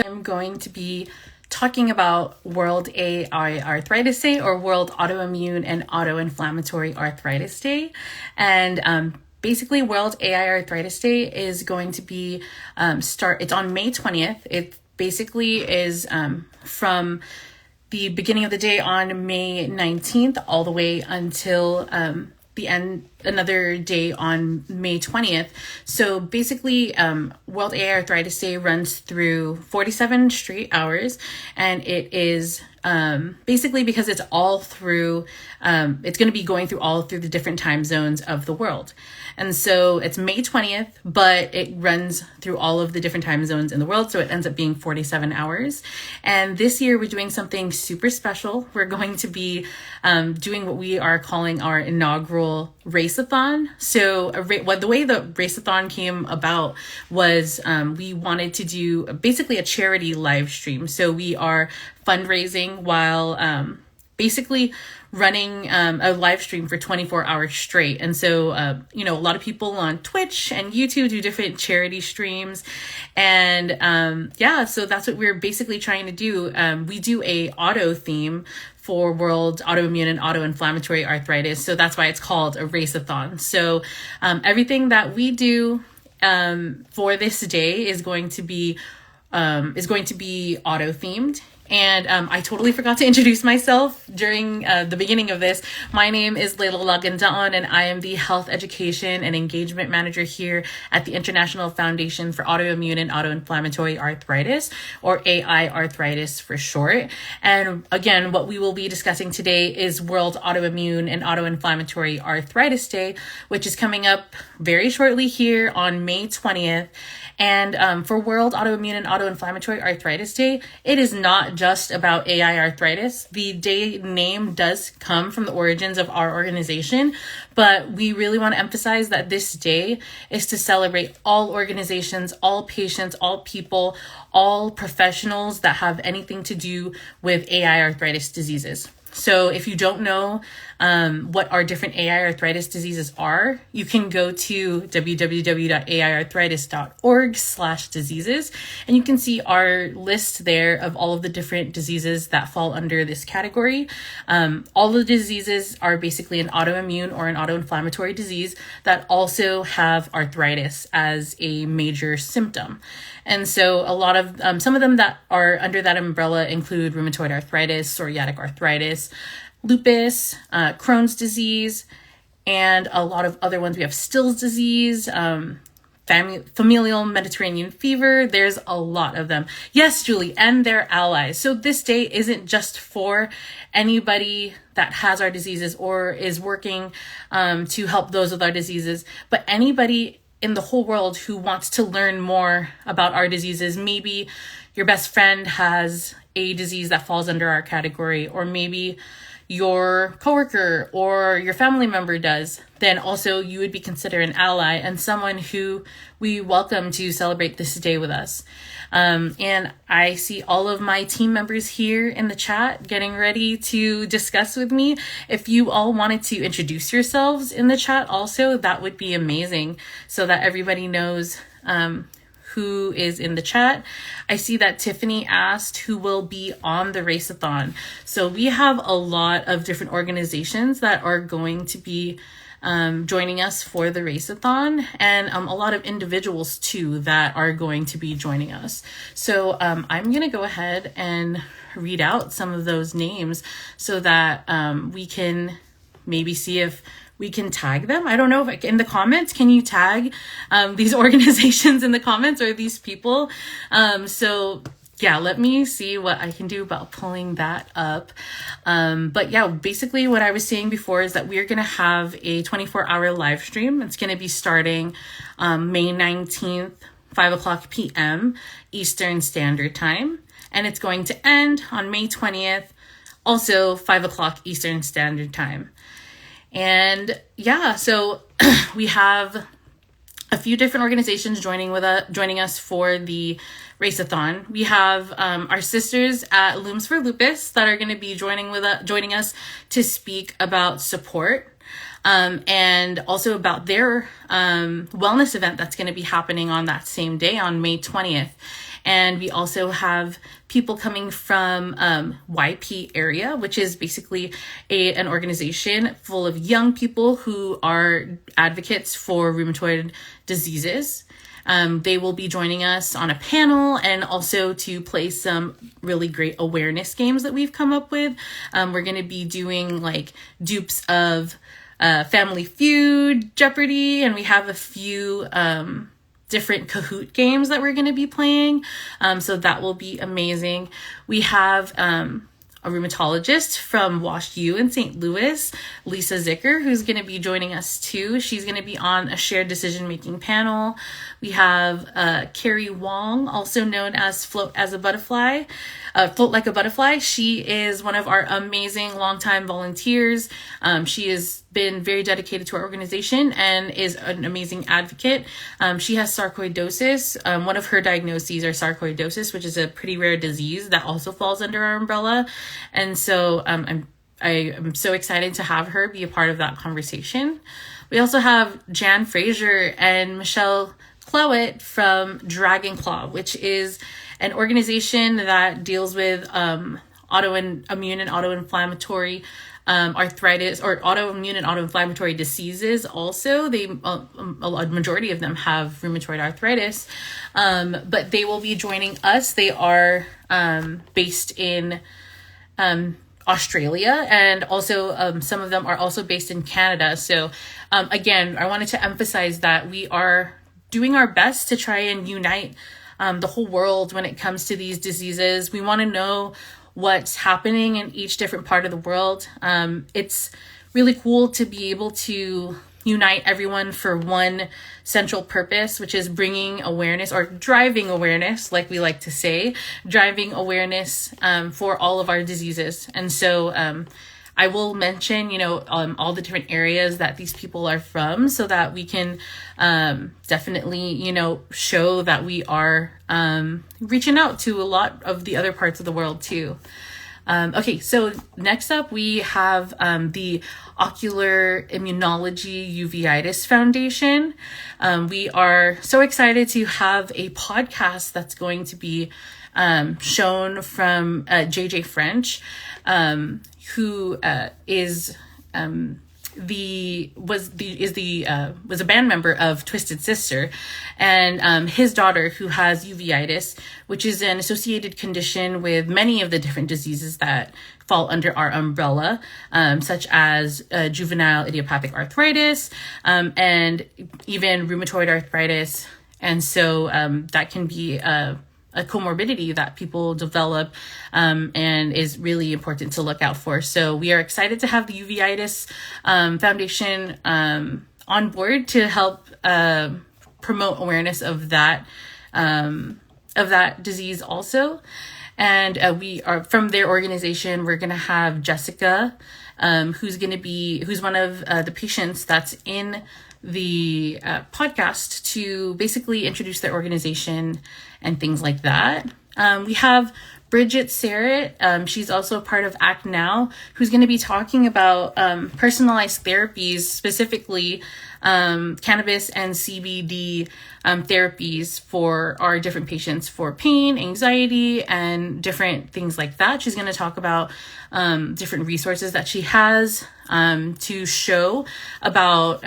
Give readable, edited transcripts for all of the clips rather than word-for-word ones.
I'm going to be talking about World AiArthritis Day, or World Autoimmune and Autoinflammatory Arthritis Day. And basically, World AiArthritis Day is going to be it's on May 20th. It basically is from the beginning of the day on May 19th all the way until the end, another day on May 20th. So basically, World AiArthritis Day runs through 47 straight hours, and it is basically because it's all through, it's going to be going through all through the different time zones of the world. And so it's May 20th, but it runs through all of the different time zones in the world. So it ends up being 47 hours. And this year we're doing something super special. We're going to be doing what we are calling our inaugural race-a-thon. So the way the race-a-thon came about was we wanted to do basically a charity live stream. So we are fundraising while basically running a live stream for 24 hours straight. And so, a lot of people on Twitch and YouTube do different charity streams. And so that's what we're basically trying to do. We do a auto theme for World Autoimmune and Autoinflammatory Arthritis. So that's why it's called a race-a-thon. So everything that we do for this day is going to be auto themed. And I totally forgot to introduce myself during the beginning of this. My name is Layla Lagandaan, and I am the Health Education and Engagement Manager here at the International Foundation for Autoimmune and Autoinflammatory Arthritis, or AiArthritis for short. And again, what we will be discussing today is World Autoimmune and Autoinflammatory Arthritis Day, which is coming up very shortly here on May 20th. And for World Autoimmune and Autoinflammatory Arthritis Day, it is not just about AiArthritis. The day name does come from the origins of our organization, but we really want to emphasize that this day is to celebrate all organizations, all patients, all people, all professionals that have anything to do with AiArthritis diseases. So if you don't know what our different AiArthritis diseases are, you can go to www.aiarthritis.org/diseases, and you can see our list there of all of the different diseases that fall under this category. All the diseases are basically an autoimmune or an autoinflammatory disease that also have arthritis as a major symptom. And so a lot of, some of them that are under that umbrella include rheumatoid arthritis, psoriatic arthritis, lupus, Crohn's disease, and a lot of other ones. We have Still's disease, familial Mediterranean fever. There's a lot of them. Yes, Julie, and their allies. So this day isn't just for anybody that has our diseases or is working to help those with our diseases, but anybody in the whole world who wants to learn more about our diseases. Maybe your best friend has a disease that falls under our category, or maybe your coworker or your family member does, then also you would be considered an ally and someone who we welcome to celebrate this day with us. And I see all of my team members here in the chat getting ready to discuss with me. If you all wanted to introduce yourselves in the chat also, that would be amazing, so that everybody knows who is in the chat. I see that Tiffany asked who will be on the race-a-thon. So we have a lot of different organizations that are going to be joining us for the race-a-thon, and a lot of individuals too that are going to be joining us. So I'm going to go ahead and read out some of those names so that we can maybe see if we can tag them. I don't know if in the comments, can you tag these organizations in the comments, or these people? So yeah, let me see what I can do about pulling that up. But yeah, basically what I was saying before is that we're going to have a 24-hour live stream. It's going to be starting May 19th, 5:00 p.m. Eastern Standard Time. And it's going to end on May 20th, also 5:00 Eastern Standard Time. And yeah, so we have a few different organizations joining us for the race-a-thon. We have our sisters at Looms for Lupus that are going to be joining us to speak about support, and also about their wellness event that's going to be happening on that same day on May 20th. And we also have people coming from YP area, which is basically an organization full of young people who are advocates for rheumatoid diseases. They will be joining us on a panel and also to play some really great awareness games that we've come up with. We're going to be doing like dupes of Family Feud, Jeopardy, and we have a few different Kahoot games that we're going to be playing. So that will be amazing. We have a rheumatologist from Wash U in St. Louis, Lisa Zicker, who's going to be joining us too. She's going to be on a shared decision-making panel. We have Carrie Wong, also known as Float Like a Butterfly. She is one of our amazing longtime volunteers. She has been very dedicated to our organization and is an amazing advocate. She has sarcoidosis. One of her diagnoses are sarcoidosis, which is a pretty rare disease that also falls under our umbrella. And so I am so excited to have her be a part of that conversation. We also have Jan Fraser and Michelle Clowett from Dragon Claw, which is an organization that deals with autoimmune and autoinflammatory arthritis, or autoimmune and autoinflammatory diseases. Also, a majority of them have rheumatoid arthritis, but they will be joining us. They are based in Australia, and also some of them are also based in Canada. So again, I wanted to emphasize that we are doing our best to try and unite the whole world when it comes to these diseases. We want to know what's happening in each different part of the world. It's really cool to be able to unite everyone for one central purpose, which is bringing awareness, or driving awareness, like we like to say, driving awareness for all of our diseases. And so I will mention, all the different areas that these people are from, so that we can definitely, show that we are reaching out to a lot of the other parts of the world too. Okay, so next up we have the Ocular Immunology Uveitis Foundation. We are so excited to have a podcast that's going to be shown from JJ French, who was a band member of Twisted Sister, and his daughter, who has uveitis, which is an associated condition with many of the different diseases that fall under our umbrella, such as juvenile idiopathic arthritis, and even rheumatoid arthritis. And so that can be a comorbidity that people develop, and is really important to look out for. So we are excited to have the Uveitis Foundation on board to help promote awareness of that disease also. And we are from their organization. We're going to have Jessica, who's one of the patients that's in the podcast, to basically introduce their organization and things like that. We have Bridget Serrett. She's also part of Act Now, who's going to be talking about personalized therapies, specifically cannabis and CBD therapies for our different patients for pain, anxiety, and different things like that. She's going to talk about different resources that she has to show about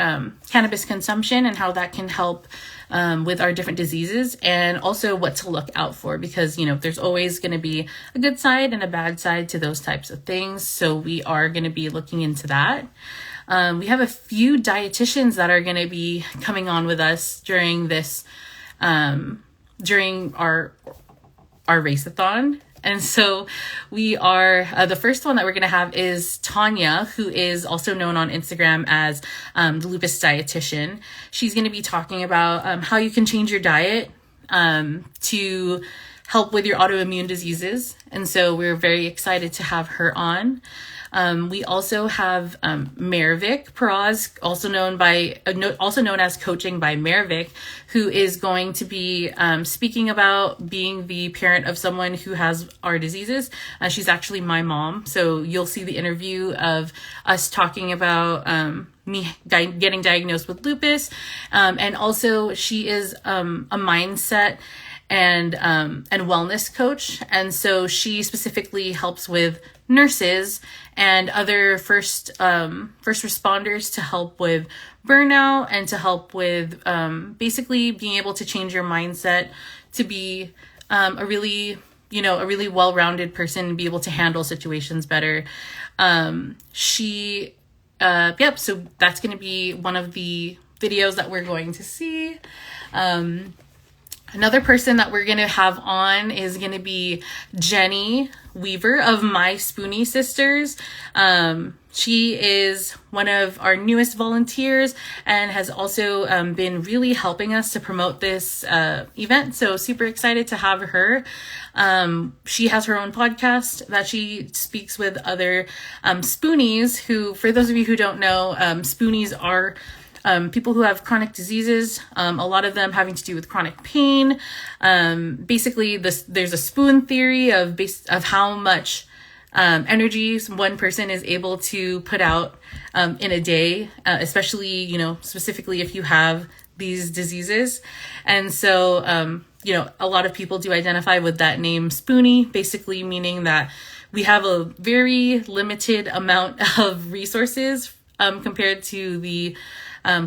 cannabis consumption and how that can help with our different diseases, and also what to look out for, because there's always going to be a good side and a bad side to those types of things. So we are going to be looking into that. We have a few dietitians that are going to be coming on with us during this during our race-a-thon. And so we are, the first one that we're going to have is Tanya, who is also known on Instagram as the Lupus Dietitian. She's going to be talking about how you can change your diet to help with your autoimmune diseases. And so we're very excited to have her on. We also have Mervik Peraz, also known as Coaching by Mervik, who is going to be speaking about being the parent of someone who has our diseases. She's actually my mom, so you'll see the interview of us talking about me getting diagnosed with lupus, and also she is a mindset and wellness coach. And so she specifically helps with nurses and other first responders to help with burnout and to help with basically being able to change your mindset to be a really well-rounded person and be able to handle situations better. So that's going to be one of the videos that we're going to see. Another person that we're going to have on is going to be Jenny Weaver of My Spoonie Sisters. She is one of our newest volunteers and has also been really helping us to promote this event. So super excited to have her. She has her own podcast that she speaks with other Spoonies who, for those of you who don't know, Spoonies are people who have chronic diseases, a lot of them having to do with chronic pain. Basically, there's a spoon theory of how much energy one person is able to put out in a day, especially, specifically if you have these diseases. And so, a lot of people do identify with that name Spoonie, basically meaning that we have a very limited amount of resources compared to the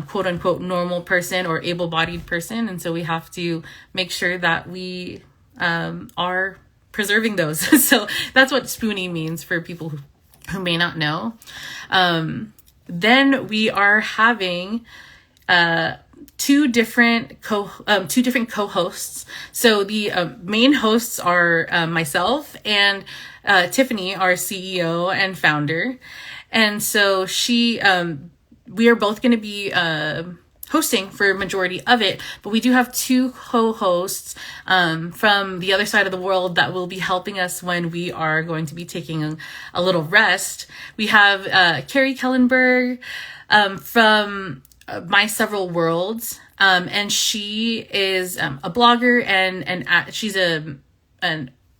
quote unquote normal person or able-bodied person. And so we have to make sure that we are preserving those. So that's what Spoonie means for people who may not know. Then we are having two different co-hosts. So the main hosts are myself and Tiffany, our CEO and founder. And so we are both going to be hosting for a majority of it, but we do have two co-hosts from the other side of the world that will be helping us when we are going to be taking a little rest. We have Carrie Kellenberg from My Several Worlds, and she is a blogger and she's an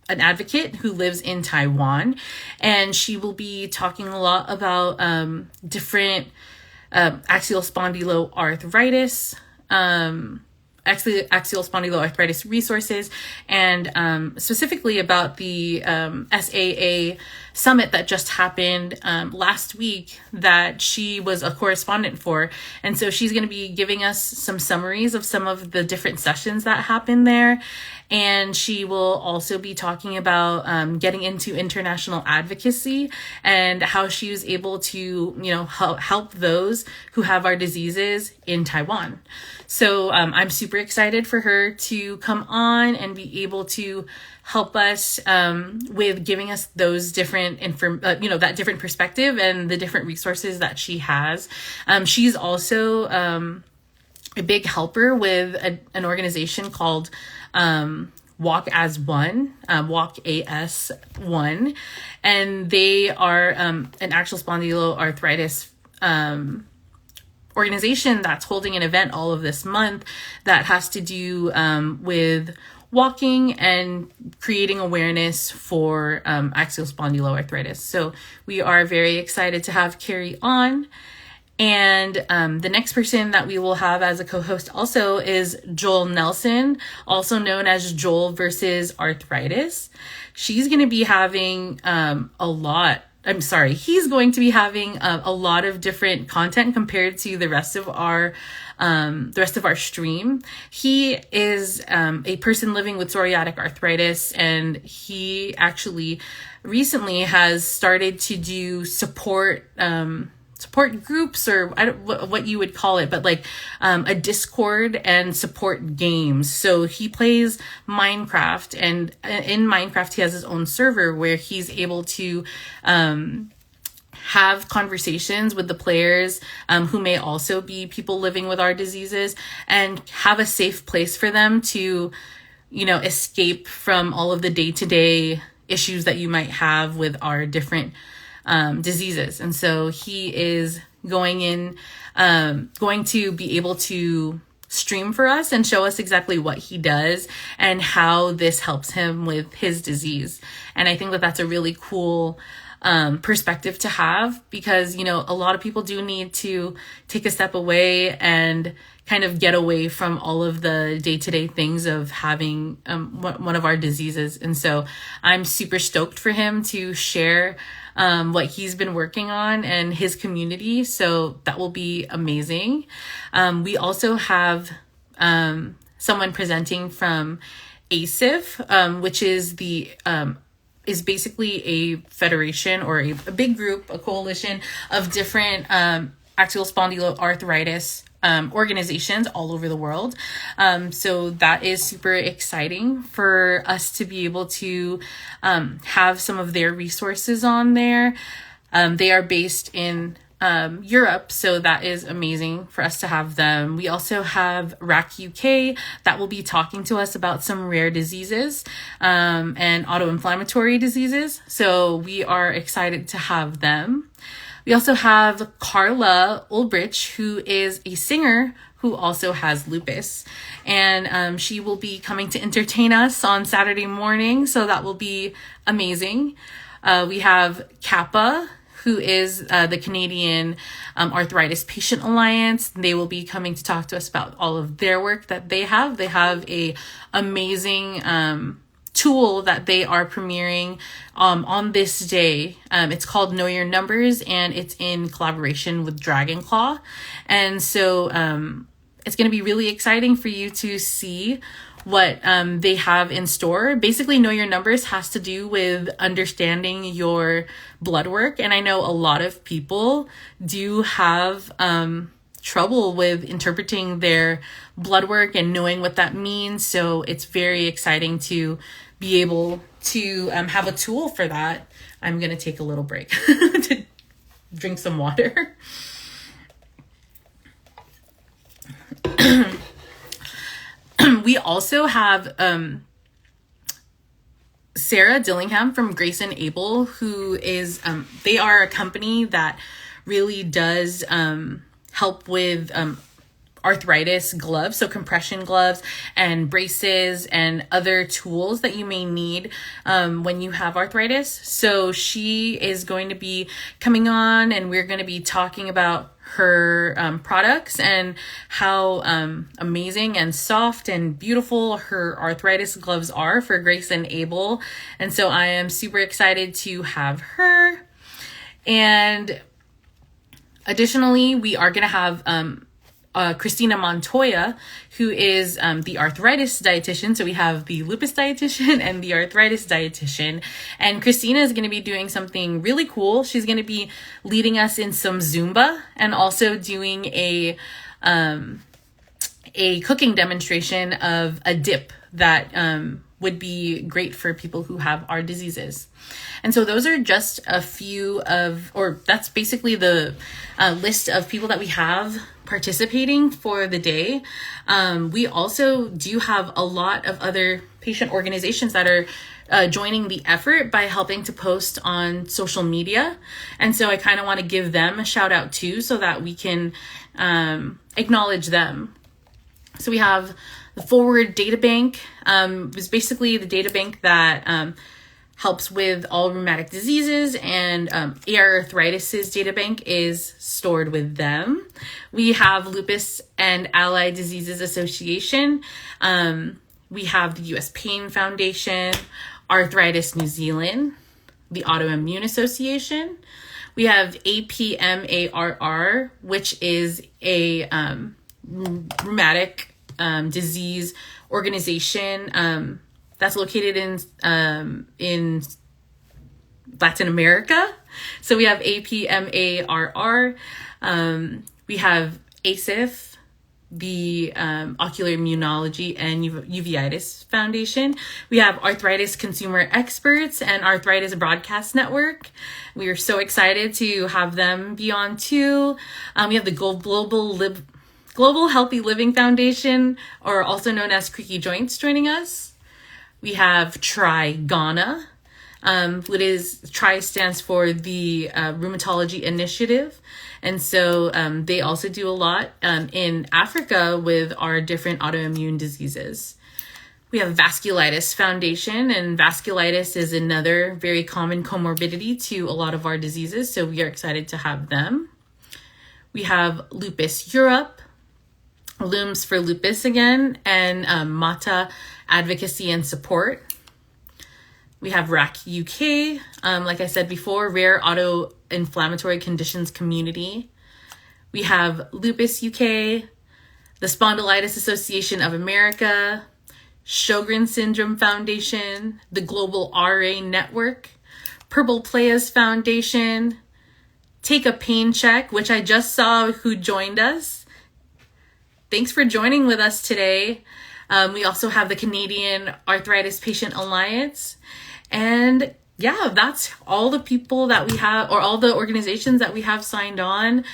advocate who lives in Taiwan, and she will be talking a lot about different axial spondyloarthritis, axial spondyloarthritis resources, and specifically about the SAA summit that just happened last week that she was a correspondent for. And so she's going to be giving us some summaries of some of the different sessions that happened there. And she will also be talking about getting into international advocacy and how she was able to, help those who have our diseases in Taiwan. So I'm super excited for her to come on and be able to help us with giving us those different that different perspective and the different resources that she has. She's also a big helper with an organization called Walk as One, Walk AS One, and they are an axial spondyloarthritis organization that's holding an event all of this month that has to do with walking and creating awareness for axial spondyloarthritis. So we are very excited to have Carrie on. And the next person that we will have as a co-host also is Joel Nelson, also known as Joel versus Arthritis. He's going to be having a lot of different content compared to the rest of our stream. He is a person living with psoriatic arthritis, and he actually recently has started to do support groups, or I don't know what you would call it, but like a Discord and support games. So he plays Minecraft, and in Minecraft he has his own server where he's able to have conversations with the players who may also be people living with our diseases, and have a safe place for them to, escape from all of the day-to-day issues that you might have with our different diseases. And so he is going to be able to stream for us and show us exactly what he does and how this helps him with his disease. And I think that that's a really cool perspective to have, because, a lot of people do need to take a step away and kind of get away from all of the day-to-day things of having one of our diseases. And so I'm super stoked for him to share what he's been working on and his community. So that will be amazing. We also have someone presenting from ASIF, which is is basically a federation or a big group, a coalition of different axial spondyloarthritis organizations all over the world. So that is super exciting for us to be able to have some of their resources on there. They are based in Europe, so that is amazing for us to have them. We also have RAC UK that will be talking to us about some rare diseases and autoinflammatory diseases. So we are excited to have them. We also have Carla Ulbrich, who is a singer who also has lupus, and she will be coming to entertain us on Saturday morning, so that will be amazing. We have Kappa, who is the Canadian Arthritis Patient Alliance. They will be coming to talk to us about all of their work that they have. They have a amazing tool that they are premiering on this day. It's called Know Your Numbers, and it's in collaboration with Dragon Claw. And so it's going to be really exciting for you to see what they have in store. Basically, Know Your Numbers has to do with understanding your blood work. And I know a lot of people do have trouble with interpreting their blood work and knowing what that means. So it's very exciting to be able to have a tool for that. I'm going to take a little break to drink some water. We also have Sarah Dillingham from Grace and Able, who is, they are a company that really does help with arthritis gloves, so compression gloves and braces and other tools that you may need when you have arthritis. So she is going to be coming on, and we're going to be talking about her products and how amazing and soft and beautiful her arthritis gloves are for Grace and Able. And so I am super excited to have her. And additionally, we are going to have Christina Montoya, who is the arthritis dietitian. So we have the lupus dietitian and the arthritis dietitian. And Christina is going to be doing something really cool. She's going to be leading us in some Zumba and also doing a cooking demonstration of a dip that would be great for people who have our diseases. And so those are just a few of, or that's basically the list of people that we have participating for the day. We also do have a lot of other patient organizations that are joining the effort by helping to post on social media. And so I kind of want to give them a shout out too, so that we can acknowledge them. So we have the Forward Data Bank. Is basically the data bank that helps with all rheumatic diseases, and AiArthritis's data bank is stored with them. We have Lupus and Allied Diseases Association. We have the US Pain Foundation, Arthritis New Zealand, the AUTOimmune Association. We have APMARR, which is a rheumatic disease organization that's located in Latin America. So we have APMARR. We have ASIF, the Ocular Immunology and Uveitis Foundation. We have Arthritis Consumer Experts and Arthritis Broadcast Network. We are so excited to have them be on too. We have the Global Healthy Living Foundation, or also known as Creaky Joints, joining us. We have Tri-Ghana. Tri stands for the Rheumatology Initiative. And so they also do a lot in Africa with our different autoimmune diseases. We have Vasculitis Foundation, and vasculitis is another very common comorbidity to a lot of our diseases. So we are excited to have them. We have Lupus Europe, Looms for Lupus again, and MATA Advocacy and Support. We have RAC UK, like I said before, Rare Autoinflammatory Conditions Community. We have Lupus UK, the Spondylitis Association of America, Sjogren's Syndrome Foundation, the Global RA Network, Purple Playas Foundation, Take a Pain Check, which I just saw who joined us. Thanks for joining with us today. We also have the Canadian Arthritis Patient Alliance. And yeah, that's all the people that we have, or all the organizations that we have signed on.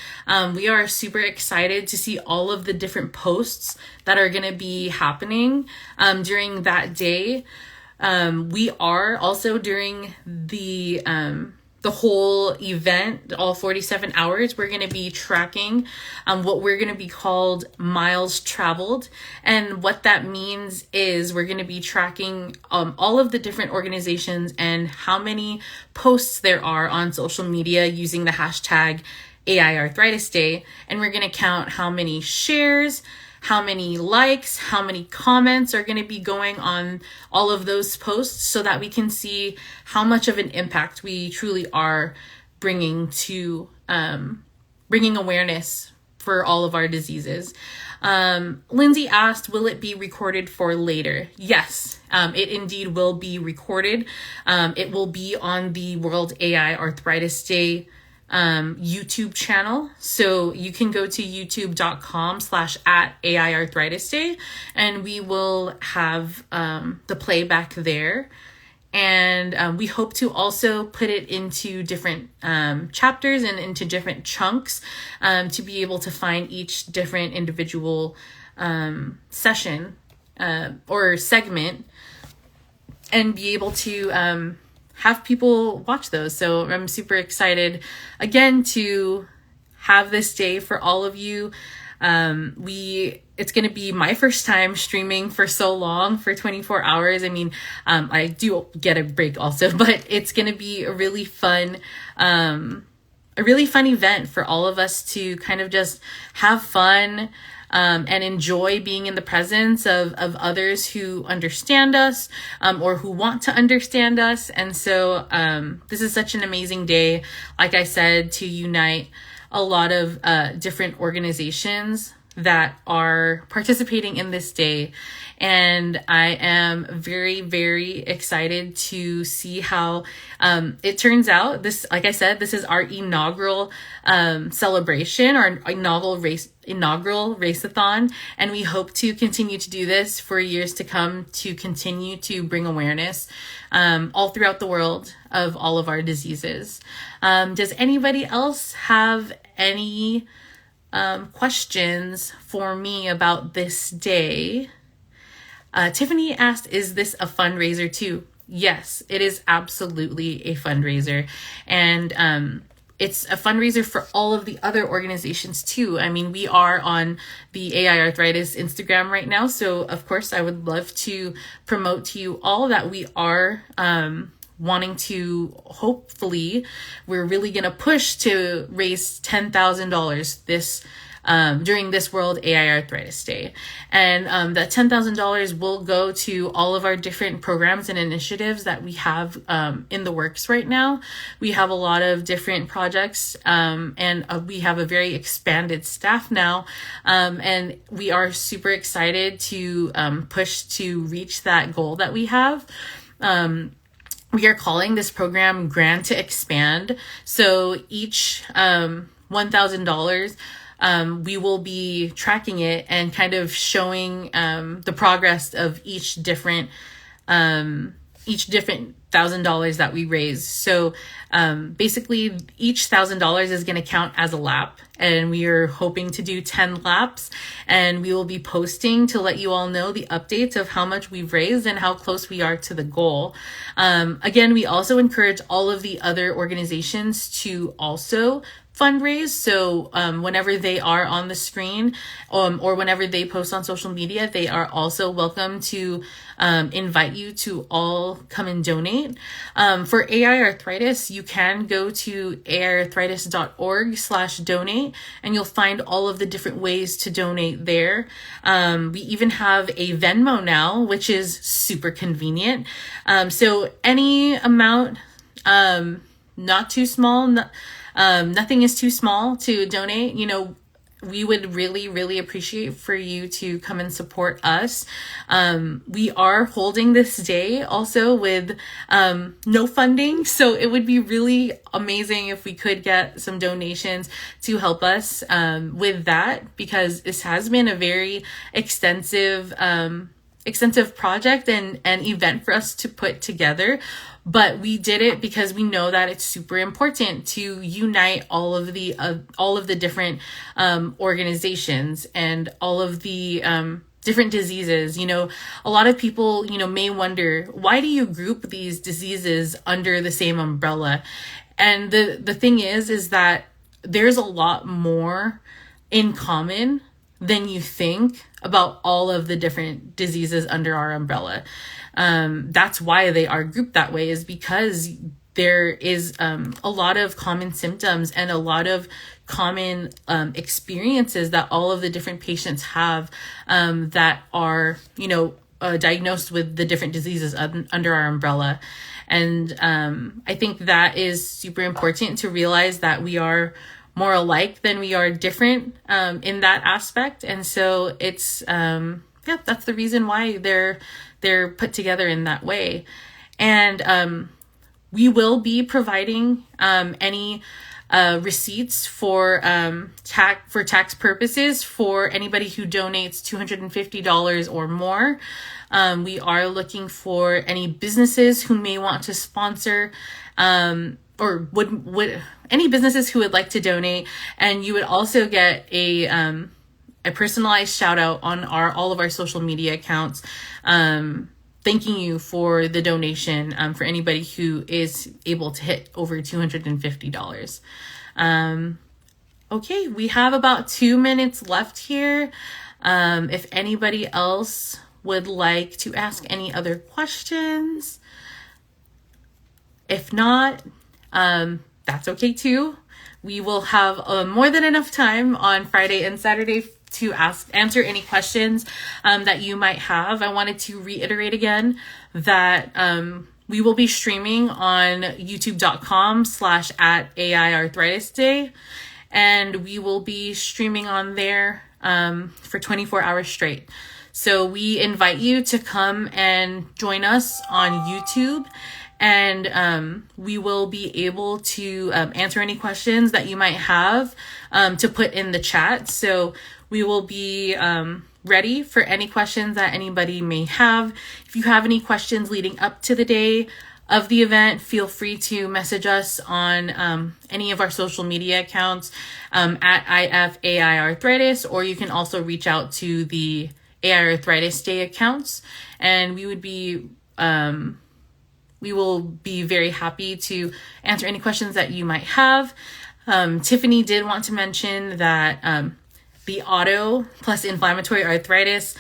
We are super excited to see all of the different posts that are going to be happening during that day. We are also during the whole event, all 47 hours, we're going to be tracking what we're going to be called miles traveled. And what that means is we're going to be tracking all of the different organizations and how many posts there are on social media using the hashtag AiArthritis Day. And we're going to count how many shares, how many likes, how many comments are going to be going on all of those posts, so that we can see how much of an impact we truly are bringing to bringing awareness for all of our diseases. Lindsay asked, will it be recorded for later? Yes, it indeed will be recorded. It will be on the World AiArthritis Day YouTube channel. So you can go to youtube.com/@AiArthritisDay, and we will have the playback there. And we hope to also put it into different chapters and into different chunks to be able to find each different individual session or segment, and be able to have people watch those. So I'm super excited again to have this day for all of you. It's going to be my first time streaming for so long, for 24 hours. I mean, I do get a break also, but it's going to be a really fun event for all of us to kind of just have fun, and enjoy being in the presence of others who understand us, or who want to understand us. And so this is such an amazing day, like I said, to unite a lot of different organizations that are participating in this day. And I am very, very excited to see how it turns out. This, like I said, this is our inaugural celebration, our inaugural raceathon, and we hope to continue to do this for years to come, to continue to bring awareness all throughout the world of all of our diseases. Does anybody else have any questions for me about this day? Tiffany asked, is this a fundraiser too? Yes, it is absolutely a fundraiser. And it's a fundraiser for all of the other organizations too. I mean, we are on the AiArthritis Instagram right now. So of course, I would love to promote to you all that we are wanting to, hopefully, we're really going to push to raise $10,000 this during this World AiArthritis Day. And that $10,000 will go to all of our different programs and initiatives that we have in the works right now. We have a lot of different projects, and we have a very expanded staff now. And we are super excited to push to reach that goal that we have. We are calling this program Grant to Expand. So each $1,000, we will be tracking it and kind of showing the progress of each different $1,000 that we raise. So basically each $1,000 is going to count as a lap, and we are hoping to do 10 laps, and we will be posting to let you all know the updates of how much we've raised and how close we are to the goal. Again, we also encourage all of the other organizations to also fundraise. So whenever they are on the screen or whenever they post on social media, they are also welcome to invite you to all come and donate. For AiArthritis, you can go to AiArthritis.org/donate, and you'll find all of the different ways to donate there. We even have a Venmo now, which is super convenient. So any amount, not too small, nothing is too small to donate. You know, we would really, really appreciate for you to come and support us. We are holding this day also with no funding. So it would be really amazing if we could get some donations to help us with that, because this has been a very extensive project and event for us to put together. But we did it because we know that it's super important to unite all of the different organizations and all of the different diseases. You know, a lot of people, you know, may wonder, why do you group these diseases under the same umbrella? And the thing is that there's a lot more in common than you think about all of the different diseases under our umbrella. That's why they are grouped that way, is because there is a lot of common symptoms and a lot of common experiences that all of the different patients have that are, you know, diagnosed with the different diseases under our umbrella. And I think that is super important to realize, that we are more alike than we are different in that aspect. And so it's that's the reason why they're put together in that way. And we will be providing any receipts for tax purposes for anybody who donates $250 or more. We are looking for any businesses who may want to sponsor or would any businesses who would like to donate. And you would also get a personalized shout out on all of our social media accounts, thanking you for the donation, for anybody who is able to hit over $250. Okay, we have about 2 minutes left here. If anybody else would like to ask any other questions. If not, that's okay too. We will have more than enough time on Friday and Saturday to answer any questions that you might have. I wanted to reiterate again that we will be streaming on youtube.com/@AiArthritisDay, and we will be streaming on there for 24 hours straight. So we invite you to come and join us on YouTube, and we will be able to answer any questions that you might have to put in the chat. So we will be ready for any questions that anybody may have. If you have any questions leading up to the day of the event, feel free to message us on any of our social media accounts at AiArthritis, or you can also reach out to the AiArthritis Day accounts, and we will be very happy to answer any questions that you might have. Tiffany did want to mention that the auto plus inflammatory arthritis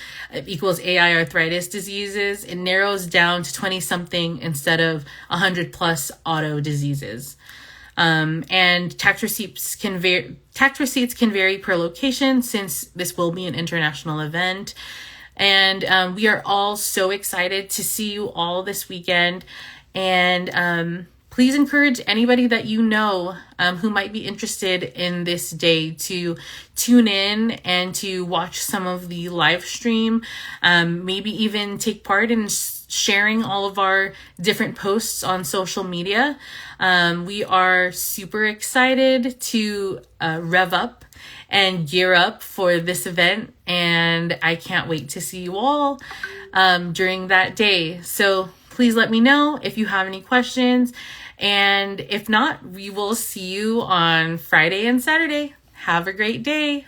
equals AiArthritis diseases. It narrows down to 20 something instead of 100 plus auto diseases. And tax receipts can vary per location, since this will be an international event. And we are all so excited to see you all this weekend. And please encourage anybody that you know who might be interested in this day to tune in and to watch some of the live stream, maybe even take part in sharing all of our different posts on social media. We are super excited to rev up and gear up for this event, and I can't wait to see you all during that day. So please let me know if you have any questions, and if not, we will see you on Friday and Saturday. Have a great day.